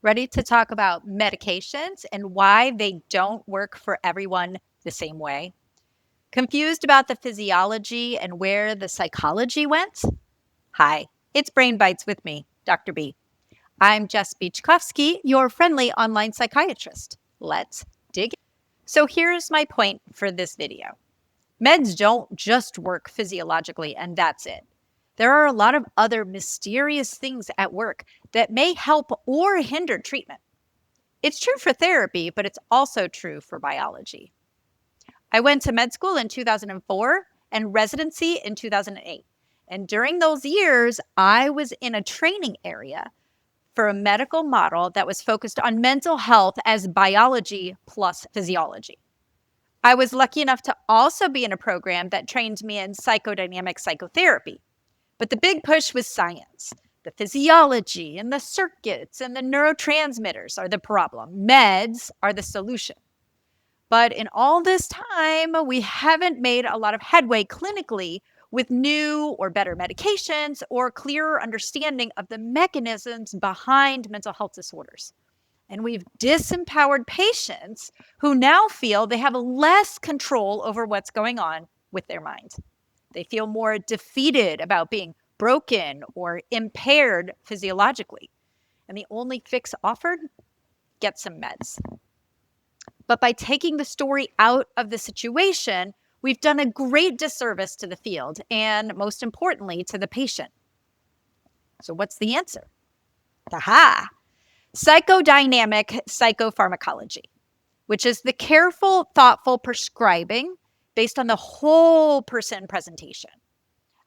Ready to talk about medications and why they don't work for everyone the same way? Confused about the physiology and where the psychology went? Hi, it's Brain Bites with me, Dr. B. I'm Jess Beachkofsky, your friendly online psychiatrist. Let's dig in. So here's my point for this video. Meds don't just work physiologically and that's it. There are a lot of other mysterious things at work that may help or hinder treatment. It's true for therapy, but it's also true for biology. I went to med school in 2004 and residency in 2008. And during those years, I was in a training area for a medical model that was focused on mental health as biology plus physiology. I was lucky enough to also be in a program that trained me in psychodynamic psychotherapy. But the big push was science. The physiology and the circuits and the neurotransmitters are the problem. Meds are the solution. But in all this time, we haven't made a lot of headway clinically with new or better medications or clearer understanding of the mechanisms behind mental health disorders. And we've disempowered patients who now feel they have less control over what's going on with their mind. They feel more defeated about being broken or impaired physiologically. And the only fix offered? Get some meds. But by taking the story out of the situation, we've done a great disservice to the field and, most importantly, to the patient. So what's the answer? Aha! Psychodynamic psychopharmacology, which is the careful, thoughtful prescribing based on the whole person presentation.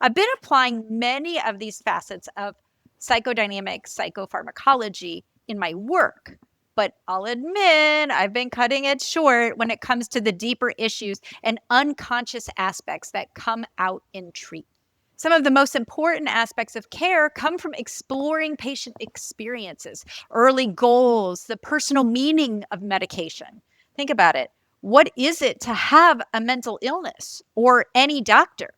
I've been applying many of these facets of psychodynamic psychopharmacology in my work, but I'll admit I've been cutting it short when it comes to the deeper issues and unconscious aspects that come out in treatment. Some of the most important aspects of care come from exploring patient experiences, early goals, the personal meaning of medication. Think about it. What is it to have a mental illness or any doctor?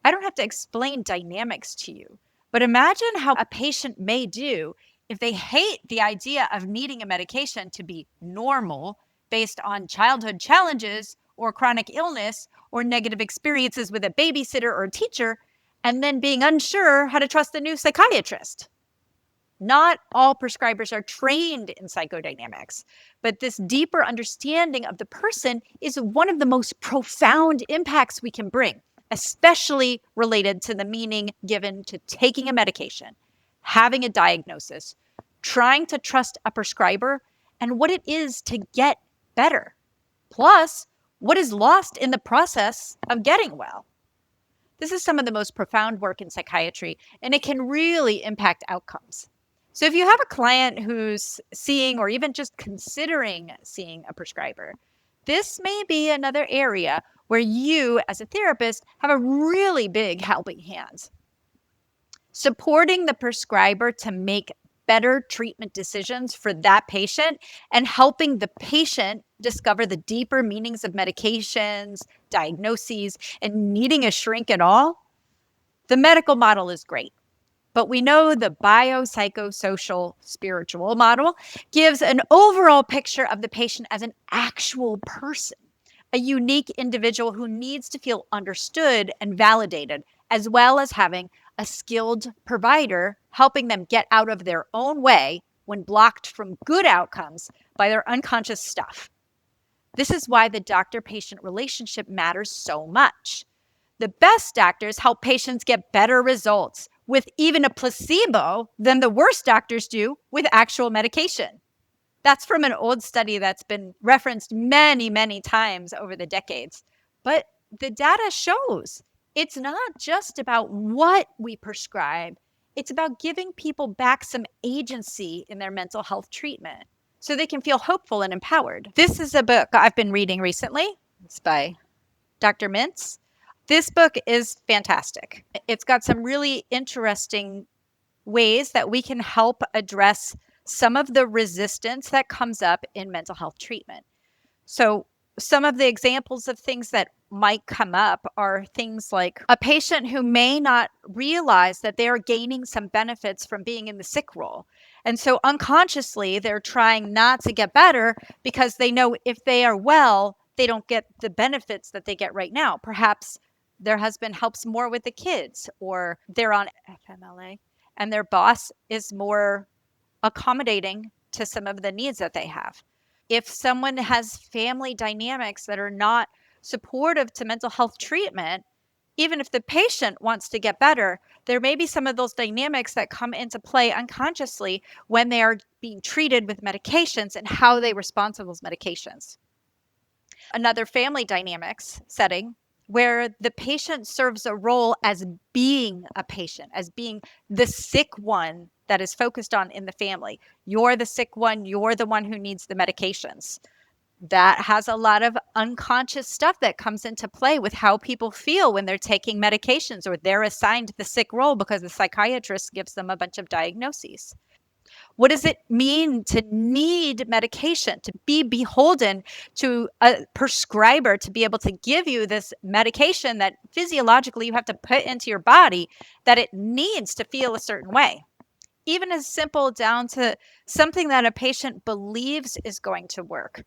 I don't have to explain dynamics to you, but imagine how a patient may do if they hate the idea of needing a medication to be normal based on childhood challenges or chronic illness or negative experiences with a babysitter or teacher, and then being unsure how to trust a new psychiatrist. Not all prescribers are trained in psychodynamics, but this deeper understanding of the person is one of the most profound impacts we can bring, especially related to the meaning given to taking a medication, having a diagnosis, trying to trust a prescriber, and what it is to get better. Plus, what is lost in the process of getting well. This is some of the most profound work in psychiatry, and it can really impact outcomes. So if you have a client who's seeing or even just considering seeing a prescriber, this may be another area where you as a therapist have a really big helping hand. Supporting the prescriber to make better treatment decisions for that patient and helping the patient discover the deeper meanings of medications, diagnoses, and needing a shrink at all. The medical model is great, but we know the biopsychosocial spiritual model gives an overall picture of the patient as an actual person, a unique individual who needs to feel understood and validated, as well as having a skilled provider helping them get out of their own way when blocked from good outcomes by their unconscious stuff. This is why the doctor-patient relationship matters so much. The best doctors help patients get better results with even a placebo than the worst doctors do with actual medication. That's from an old study that's been referenced many, many times over the decades. But the data shows it's not just about what we prescribe. It's about giving people back some agency in their mental health treatment so they can feel hopeful and empowered. This is a book I've been reading recently. It's by Dr. Mintz. This book is fantastic. It's got some really interesting ways that we can help address some of the resistance that comes up in mental health treatment. So some of the examples of things that might come up are things like a patient who may not realize that they are gaining some benefits from being in the sick role. And so unconsciously, they're trying not to get better because they know if they are well, they don't get the benefits that they get right now. Perhaps their husband helps more with the kids, or they're on FMLA and their boss is more accommodating to some of the needs that they have. If someone has family dynamics that are not supportive to mental health treatment, even if the patient wants to get better, there may be some of those dynamics that come into play unconsciously when they are being treated with medications and how they respond to those medications. Another family dynamics setting where the patient serves a role as being a patient, as being the sick one that is focused on in the family. You're the sick one, you're the one who needs the medications. That has a lot of unconscious stuff that comes into play with how people feel when they're taking medications or they're assigned the sick role because the psychiatrist gives them a bunch of diagnoses. What does it mean to need medication, to be beholden to a prescriber to be able to give you this medication that physiologically you have to put into your body that it needs to feel a certain way? Even as simple down to something that a patient believes is going to work,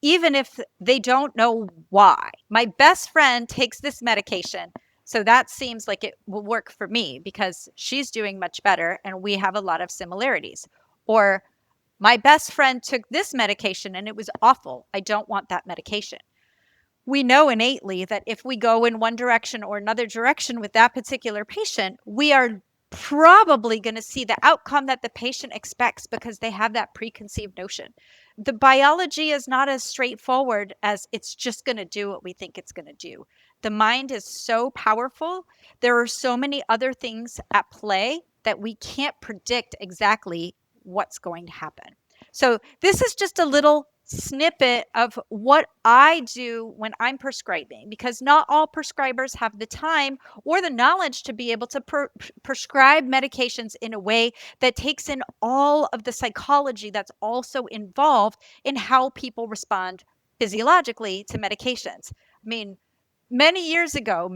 even if they don't know why. My best friend takes this medication, so that seems like it will work for me because she's doing much better and we have a lot of similarities. Or my best friend took this medication and it was awful. I don't want that medication. We know innately that if we go in one direction or another direction with that particular patient, we are probably going to see the outcome that the patient expects because they have that preconceived notion. The biology is not as straightforward as it's just going to do what we think it's going to do. The mind is so powerful. There are so many other things at play that we can't predict exactly what's going to happen. So this is just a little snippet of what I do when I'm prescribing, because not all prescribers have the time or the knowledge to be able to prescribe medications in a way that takes in all of the psychology that's also involved in how people respond physiologically to medications. I mean, many years ago,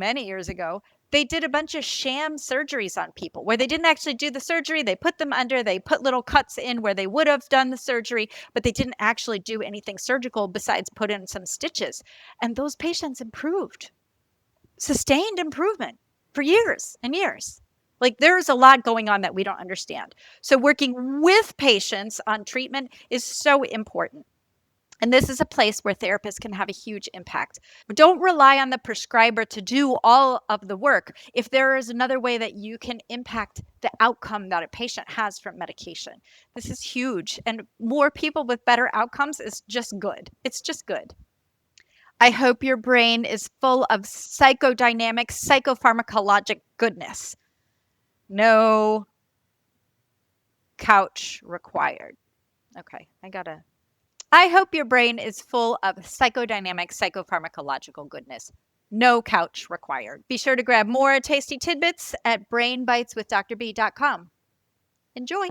they did a bunch of sham surgeries on people where they didn't actually do the surgery. They put them under, they put little cuts in where they would have done the surgery, but they didn't actually do anything surgical besides put in some stitches. And those patients improved, sustained improvement for years and years. Like, there's a lot going on that we don't understand. So working with patients on treatment is so important. And this is a place where therapists can have a huge impact. But don't rely on the prescriber to do all of the work. If there is another way that you can impact the outcome that a patient has from medication, this is huge. And more people with better outcomes is just good. It's just good. I hope your brain is full of psychodynamic psychopharmacologic goodness. No couch required. Okay, I hope your brain is full of psychodynamic psychopharmacological goodness. No couch required. Be sure to grab more tasty tidbits at brainbiteswithdrb.com. Enjoy.